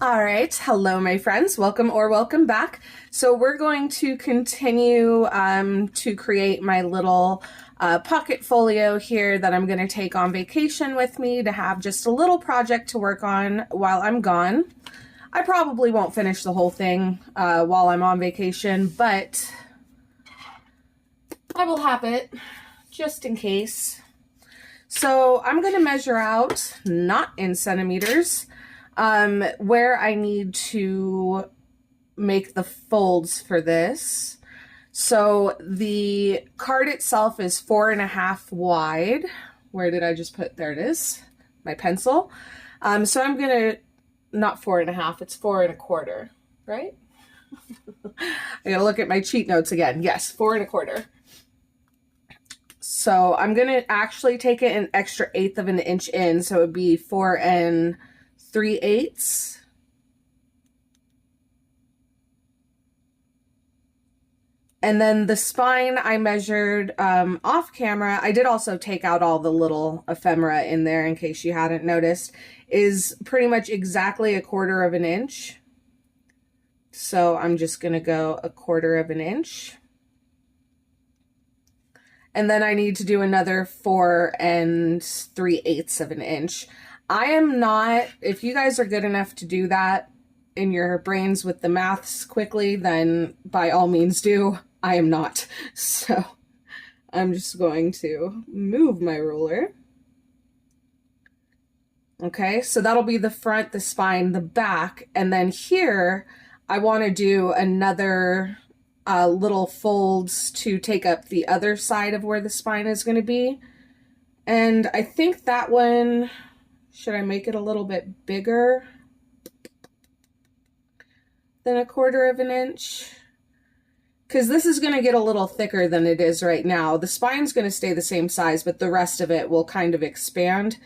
All right, hello, my friends. Welcome or welcome back. So we're going to continue to create my little pocket folio here that I'm going to take on vacation with me to have just a little project to work on while I'm gone. I probably won't finish the whole thing while I'm on vacation, but I will have it just in case. So I'm going to measure out, not in centimeters, where I need to make the folds for this. So the card itself is 4.5 wide. Where did I just put? There it is, my pencil. So I'm gonna, not 4.5, it's 4.25, right? I gotta look at my cheat notes again. Yes, 4.25. So I'm gonna actually take it an extra 1/8 of an inch in, so it would be 4 3/8. And then the spine I measured off camera. I did also take out all the little ephemera in there in case you hadn't noticed, is pretty much exactly 1/4 of an inch. So I'm just gonna go 1/4 of an inch. And then I need to do another 4 3/8 of an inch. I am not, if you guys are good enough to do that in your brains with the maths quickly, then by all means do. I am not. So I'm just going to move my ruler. Okay, so that'll be the front, the spine, the back, and then here I want to do another little folds to take up the other side of where the spine is going to be. And I think that one, should I make it a little bit bigger than 1/4 of an inch? Because this is going to get a little thicker than it is right now. The spine's going to stay the same size, but the rest of it will kind of expand.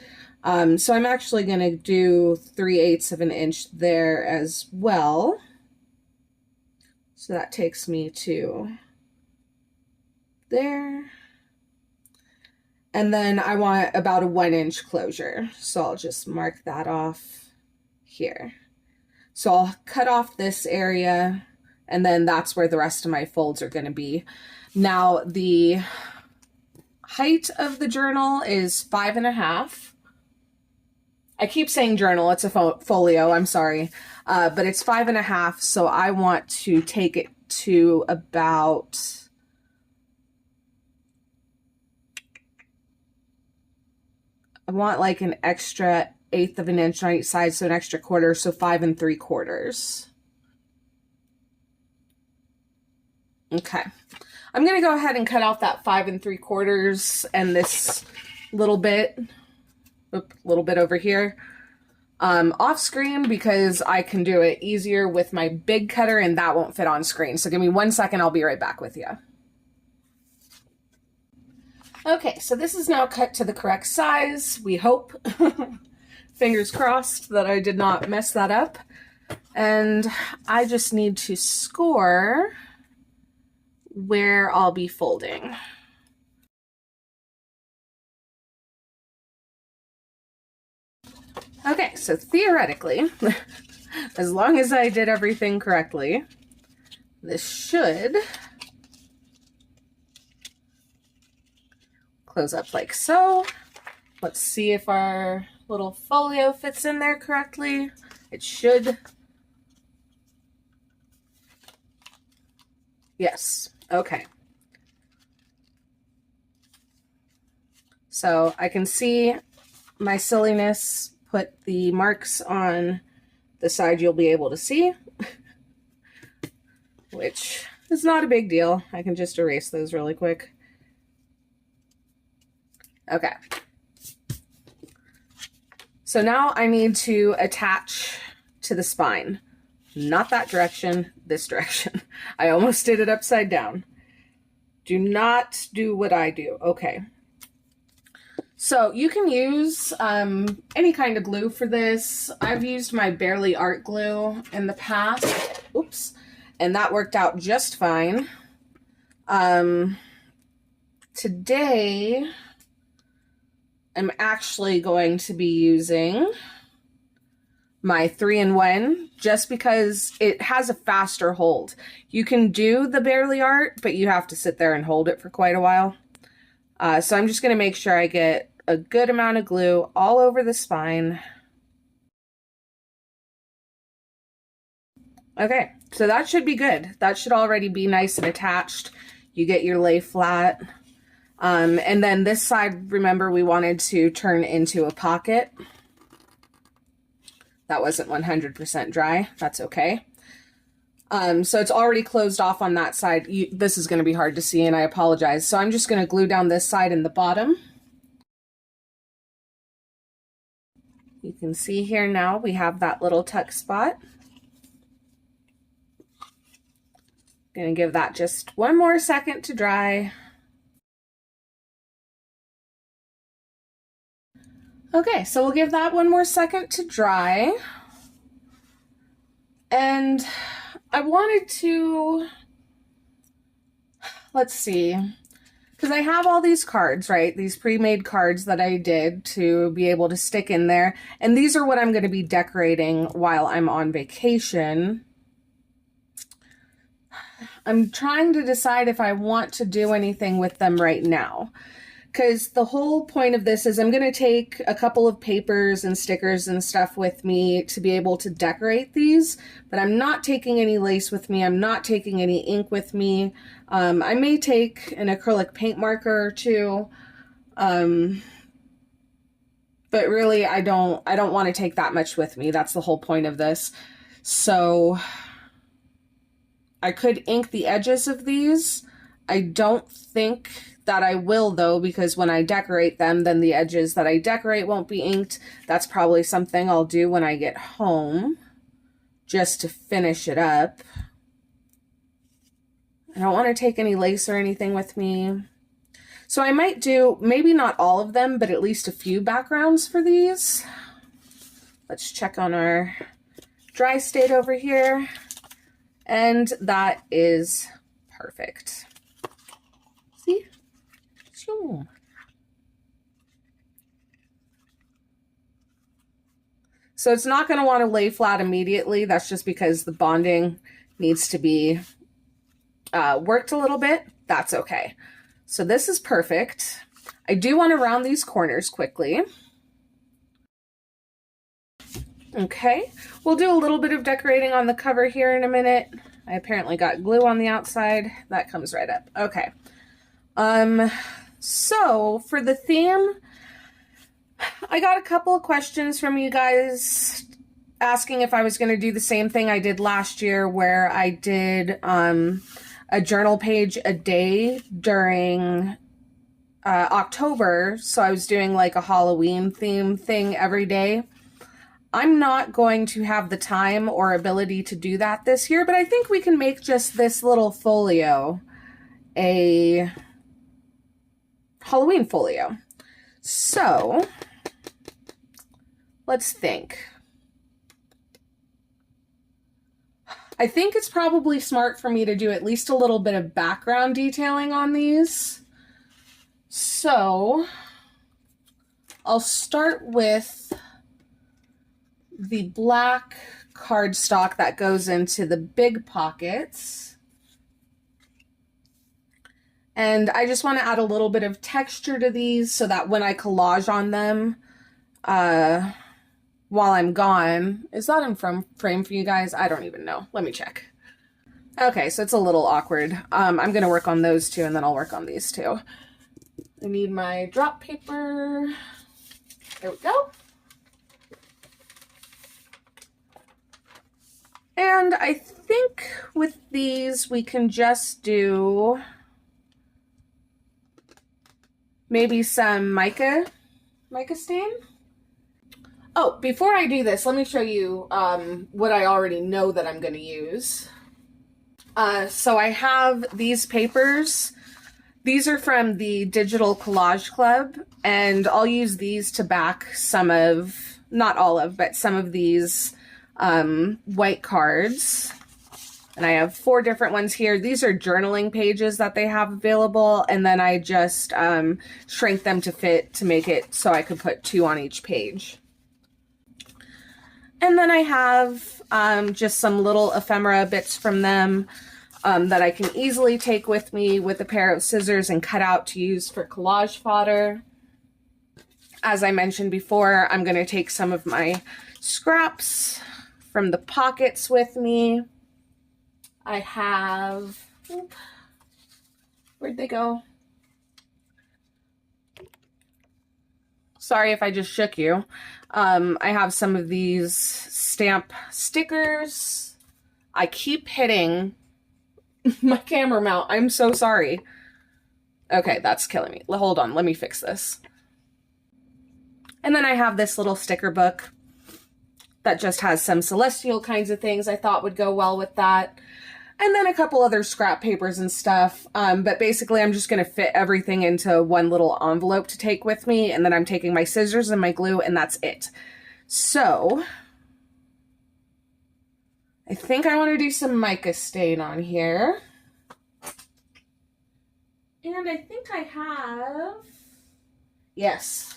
So I'm actually going to do 3/8 of an inch there as well. So that takes me to there. And then I want about a 1 inch closure. So I'll just mark that off here. So I'll cut off this area, and then that's where the rest of my folds are going to be. Now the height of the journal is 5.5. I keep saying journal, it's a folio, I'm sorry. But it's 5.5, so I want to take it to about, I want like an extra 1/8 of an inch on each side, so an extra 1/4, so 5 3/4. Okay, I'm gonna go ahead and cut off that 5 3/4 and this little bit, over here, off screen, because I can do it easier with my big cutter and that won't fit on screen. So give me 1 second, I'll be right back with you. Okay, so this is now cut to the correct size, we hope. Fingers crossed that I did not mess that up. And I just need to score where I'll be folding. Okay, so theoretically, as long as I did everything correctly, this should close up like so. Let's see if our little folio fits in there correctly. It should. Yes, okay. So I can see my silliness put the marks on the side you'll be able to see, which is not a big deal. I can just erase those really quick. Okay. So now I need to attach to the spine. Not that direction, this direction. I almost did it upside down. Do not do what I do. Okay. So you can use any kind of glue for this. I've used my Bearly Art glue in the past. Oops. And that worked out just fine. Today, I'm actually going to be using my 3-in-1 just because it has a faster hold. You can do the Bearly Art, but you have to sit there and hold it for quite a while. So I'm just going to make sure I get a good amount of glue all over the spine. Okay, so that should be good. That should already be nice and attached. You get your lay flat. And then this side, remember, we wanted to turn into a pocket. That wasn't 100% dry. That's okay. So it's already closed off on that side. This is going to be hard to see, and I apologize. So I'm just going to glue down this side and the bottom. You can see here now we have that little tuck spot. Going to give that just one more second to dry. Okay, so we'll give that one more second to dry. And I wanted to, let's see, because I have all these cards, right? These pre-made cards that I did to be able to stick in there. And these are what I'm going to be decorating while I'm on vacation. I'm trying to decide if I want to do anything with them right now. Because the whole point of this is I'm going to take a couple of papers and stickers and stuff with me to be able to decorate these, but I'm not taking any lace with me. I'm not taking any ink with me. I may take an acrylic paint marker or two, but really I don't want to take that much with me. That's the whole point of this. So I could ink the edges of these. I don't think that I will, though, because when I decorate them, then the edges that I decorate won't be inked. That's probably something I'll do when I get home, just to finish it up. I don't want to take any lace or anything with me. So I might do, maybe not all of them, but at least a few backgrounds for these. Let's check on our dry state over here. And that is perfect. See? So it's not going to want to lay flat immediately. That's just because the bonding needs to be worked a little bit. That's okay. So this is perfect. I do want to round these corners quickly. Okay, we'll do a little bit of decorating on the cover here in a minute. I apparently got glue on the outside. That comes right up. Okay. So for the theme, I got a couple of questions from you guys asking if I was going to do the same thing I did last year, where I did a journal page a day during October. So I was doing like a Halloween theme thing every day. I'm not going to have the time or ability to do that this year, but I think we can make just this little folio a Halloween folio. So let's think. I think it's probably smart for me to do at least a little bit of background detailing on these. So I'll start with the black cardstock that goes into the big pockets. And I just want to add a little bit of texture to these so that when I collage on them while I'm gone, is that in frame for you guys? I don't even know. Let me check. Okay, so it's a little awkward. I'm going to work on those two and then I'll work on these two. I need my drop paper. There we go. And I think with these we can just do maybe some mica stain. Oh, before I do this, let me show you what I already know that I'm going to use. So I have these papers. These are from the Digital Collage Club, and I'll use these to back some of, not all of, but some of these white cards. And I have 4 different ones here. These are journaling pages that they have available, and then I just shrank them to fit to make it so I could put 2 on each page. And then I have just some little ephemera bits from them that I can easily take with me with a pair of scissors and cut out to use for collage fodder. As I mentioned before, I'm going to take some of my scraps from the pockets with me. I have, where'd they go? Sorry if I just shook you. I have some of these stamp stickers. I keep hitting my camera mount. I'm so sorry. Okay, that's killing me. Hold on, let me fix this. And then I have this little sticker book that just has some celestial kinds of things I thought would go well with that. And then a couple other scrap papers and stuff. But basically I'm just going to fit everything into one little envelope to take with me. And then I'm taking my scissors and my glue, and that's it. So I think I want to do some mica stain on here. And I think I have, yes.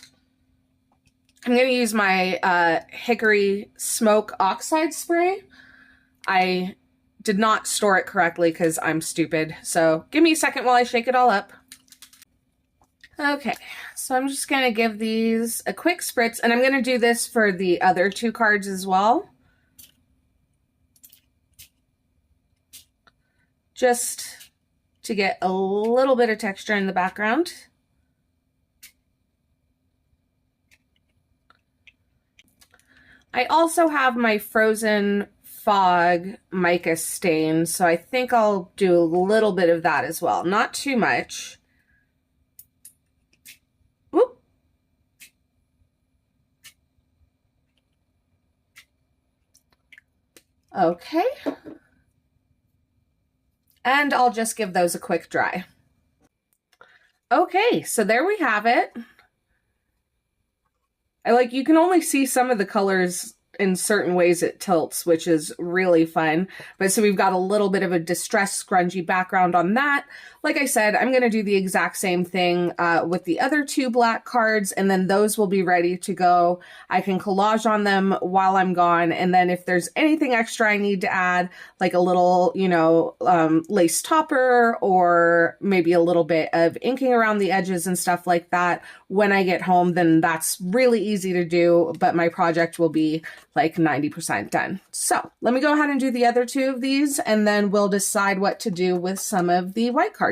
I'm going to use my Hickory Smoke Oxide Spray. I did not store it correctly because I'm stupid. So give me a second while I shake it all up. Okay, so I'm just going to give these a quick spritz, and I'm going to do this for the other two cards as well. Just to get a little bit of texture in the background. I also have my Frozen Fog mica stain, so I think I'll do a little bit of that as well. Not too much. Whoop. Okay. And I'll just give those a quick dry. Okay, so there we have it. You can only see some of the colors in certain ways it tilts, which is really fun. But so we've got a little bit of a distressed scrungy background on that. Like I said, I'm going to do the exact same thing with the other two black cards, and then those will be ready to go. I can collage on them while I'm gone, and then if there's anything extra I need to add, like a little, you know, lace topper, or maybe a little bit of inking around the edges and stuff like that, when I get home, then that's really easy to do, but my project will be like 90% done. So let me go ahead and do the other two of these, and then we'll decide what to do with some of the white cardstock.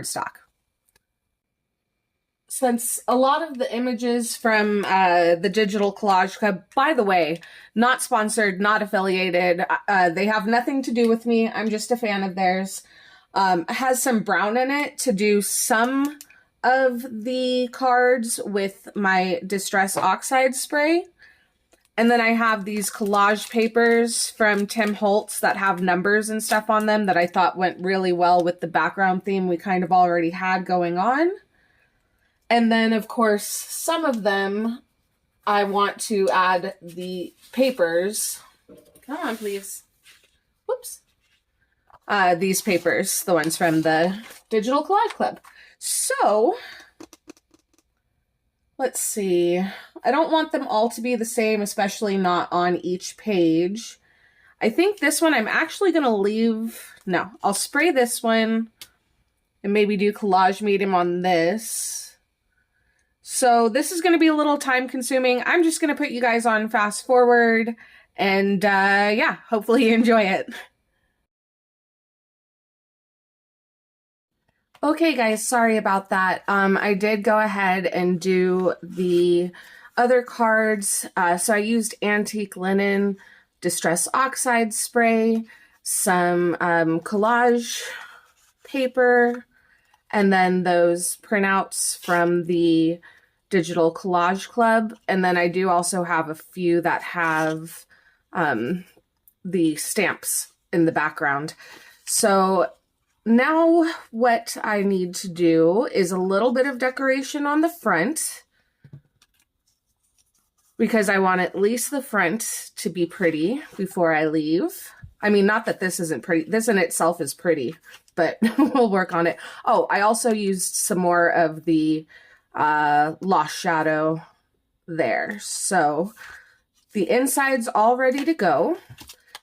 Since a lot of the images from the Digital Collage Club, by the way, not sponsored, not affiliated, they have nothing to do with me, I'm just a fan of theirs, has some brown in it to do some of the cards with my Distress Oxide Spray. And then I have these collage papers from Tim Holtz that have numbers and stuff on them that I thought went really well with the background theme we kind of already had going on. And then, of course, some of them I want to add the papers. Come on, please. Whoops. These papers, the ones from the Digital Collage Club. So let's see. I don't want them all to be the same, especially not on each page. I think this one I'm actually going to leave. No, I'll spray this one and maybe do collage medium on this. So this is going to be a little time consuming. I'm just going to put you guys on fast forward, and yeah, hopefully you enjoy it. Okay guys, sorry about that. I did go ahead and do the other cards. So I used Antique Linen Distress Oxide Spray, some collage paper, and then those printouts from the Digital Collage Club. And then I do also have a few that have the stamps in the background. So now what I need to do is a little bit of decoration on the front, because I want at least the front to be pretty before I leave. I mean, not that this isn't pretty. This in itself is pretty, but we'll work on it. Oh, I also used some more of the Lost Shadow there. So the inside's all ready to go.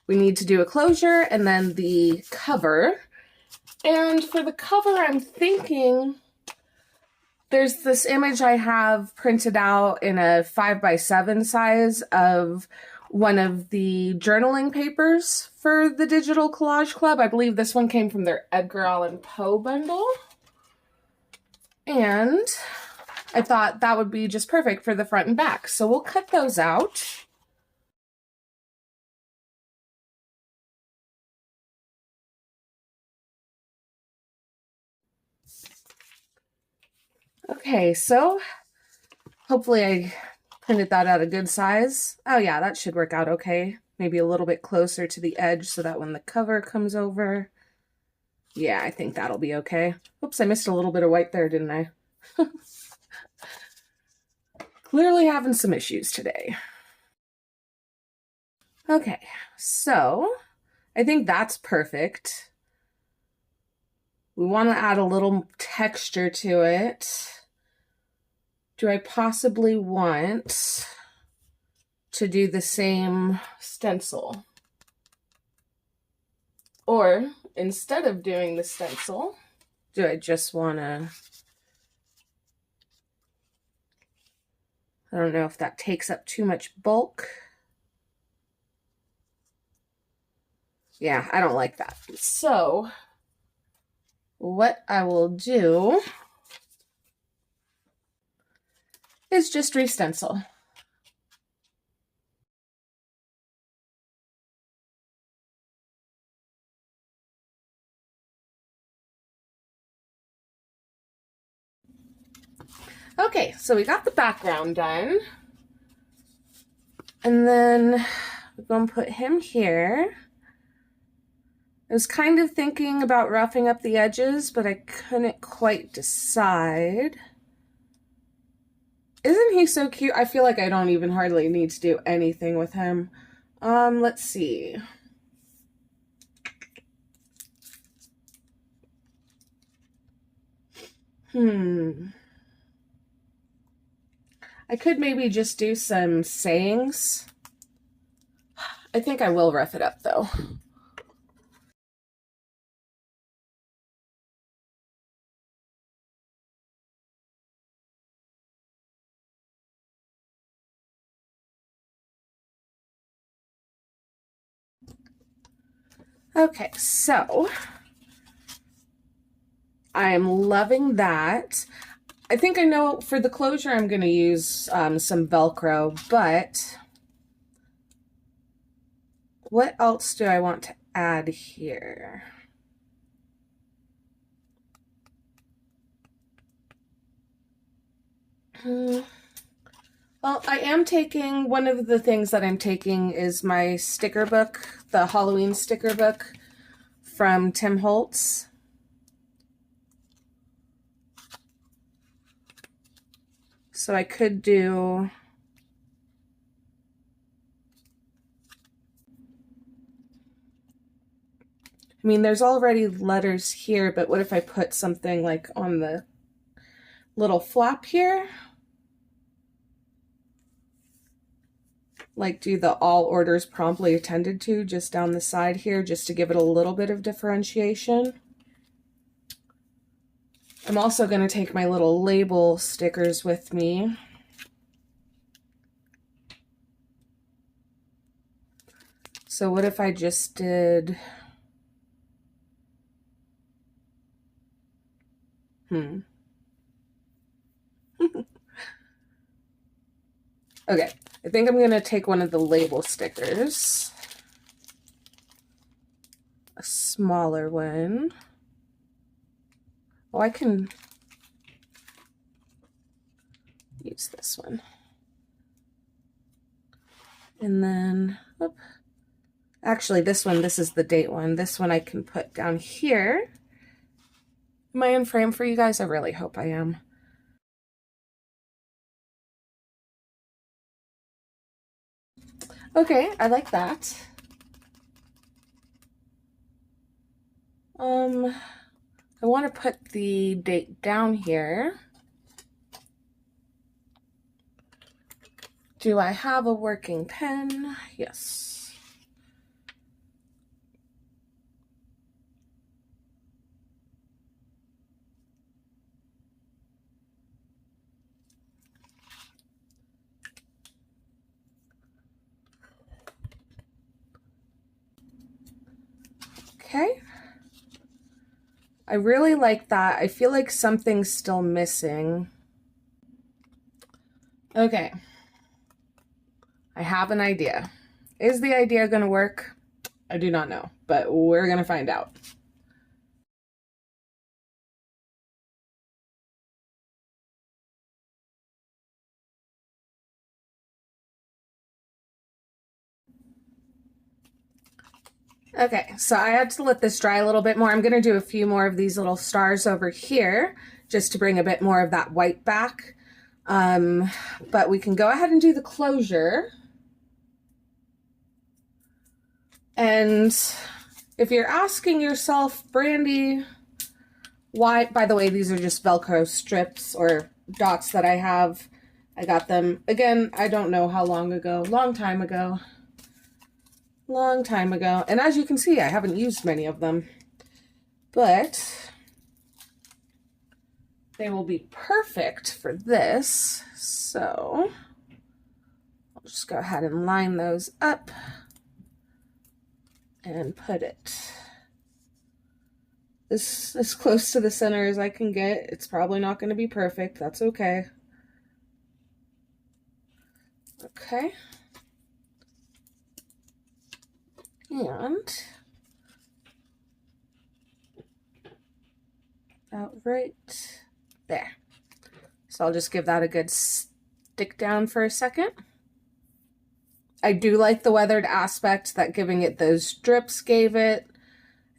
We need to do a closure and then the cover. And for the cover, I'm thinking there's this image I have printed out in a 5x7 size of one of the journaling papers for the Digital Collage Club. I believe this one came from their Edgar Allan Poe bundle. And I thought that would be just perfect for the front and back. So we'll cut those out. Okay, so hopefully I printed that at a good size. Oh yeah, that should work out okay. Maybe a little bit closer to the edge so that when the cover comes over. Yeah, I think that'll be okay. Oops, I missed a little bit of white there, didn't I? Clearly having some issues today. Okay, so I think that's perfect. We want to add a little texture to it. Do I possibly want to do the same stencil? Or instead of doing the stencil, do I just want to... I don't know if that takes up too much bulk. Yeah, I don't like that. So what I will do is just re-stencil. Okay, so we got the background done. And then we're going to put him here. I was kind of thinking about roughing up the edges, but I couldn't quite decide. Isn't he so cute? I feel like I don't even hardly need to do anything with him. Let's see. I could maybe just do some sayings. I think I will rough it up though. Okay, so I'm loving that. I think I know for the closure I'm going to use some Velcro, but what else do I want to add here? Well, I am taking, one of the things that I'm taking is my sticker book, the Halloween sticker book from Tim Holtz. So I could do... I mean, there's already letters here, but what if I put something like on the little flap here? Like do the all orders promptly attended to just down the side here, just to give it a little bit of differentiation. I'm also going to take my little label stickers with me. So what if I just did... Okay, I think I'm going to take one of the label stickers. A smaller one. Oh, I can use this one. And then, whoop. Actually, this one, this is the date one. This one I can put down here. Am I in frame for you guys? I really hope I am. Okay, I like that. I want to put the date down here. Do I have a working pen? Yes. Okay. I really like that. I feel like something's still missing. Okay. I have an idea. Is the idea going to work? I do not know, but we're going to find out. Okay, so I had to let this dry a little bit more. I'm going to do a few more of these little stars over here just to bring a bit more of that white back. But we can go ahead and do the closure. And if you're asking yourself, Brandy, why, by the way, these are just Velcro strips or dots that I have. I got them, again, I don't know how long ago, long time ago. And as you can see, I haven't used many of them, but they will be perfect for this. So I'll just go ahead and line those up and put it as close to the center as I can get. It's probably not going to be perfect. That's okay. Okay. And about right there. So I'll just give that a good stick down for a second. I do like the weathered aspect that giving it those drips gave it.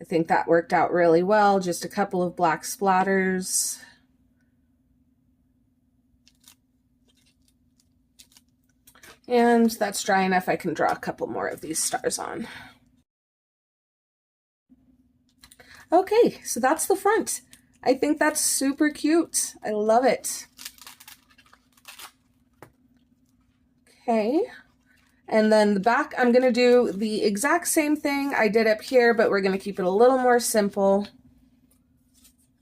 I think that worked out really well. Just a couple of black splatters. And that's dry enough. I can draw a couple more of these stars on. Okay, so that's the front. I think that's super cute. I love it. Okay, and then the back, I'm gonna do the exact same thing I did up here, but we're gonna keep it a little more simple.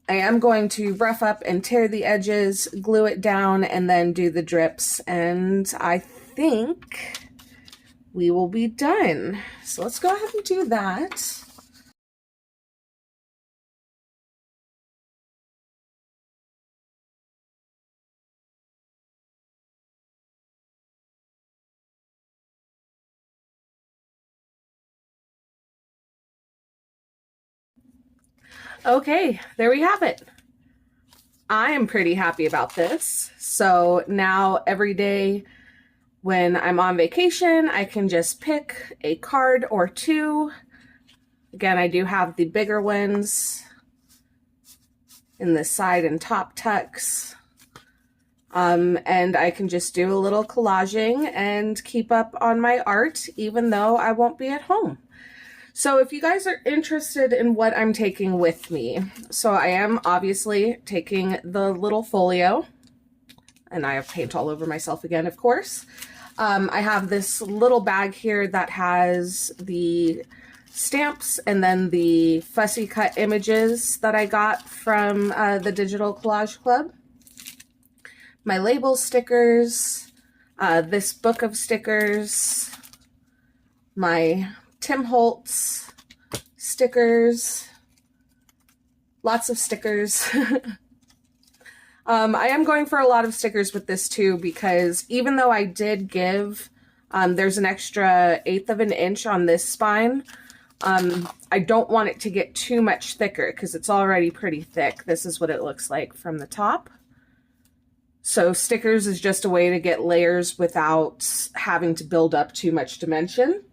I am going to rough up and tear the edges, glue it down, and then do the drips, and I think we will be done. So let's go ahead and do that. Okay, there we have it. I am pretty happy about this. So now every day when I'm on vacation, I can just pick a card or two. Again, I do have the bigger ones in the side and top tucks. And I can just do a little collaging and keep up on my art, even though I won't be at home. So if you guys are interested in what I'm taking with me, so I am obviously taking the little folio, and I have paint all over myself again, of course. I have this little bag here that has the stamps and then the fussy cut images that I got from the Digital Collage Club. My label stickers, this book of stickers, my Tim Holtz stickers, lots of stickers. I am going for a lot of stickers with this too, because even though I did give, there's an extra 1/8 of an inch on this spine, I don't want it to get too much thicker because it's already pretty thick. This is what it looks like from the top. So stickers is just a way to get layers without having to build up too much dimension.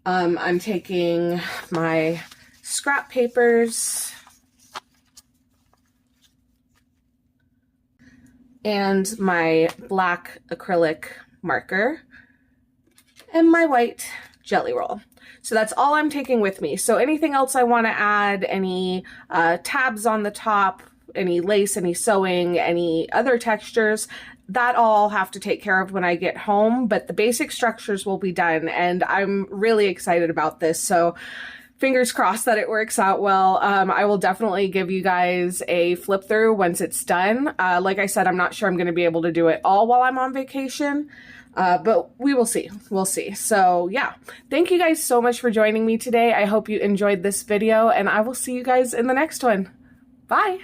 I'm taking my scrap papers and my black acrylic marker and my white jelly roll. So that's all I'm taking with me. So anything else I want to add, any tabs on the top, any lace, any sewing, any other textures, that all have to take care of when I get home, but the basic structures will be done, and I'm really excited about this. So fingers crossed that it works out well. I will definitely give you guys a flip through once it's done. Like I said, I'm not sure I'm going to be able to do it all while I'm on vacation, but we will see. We'll see. So yeah, thank you guys so much for joining me today. I hope you enjoyed this video, and I will see you guys in the next one. Bye.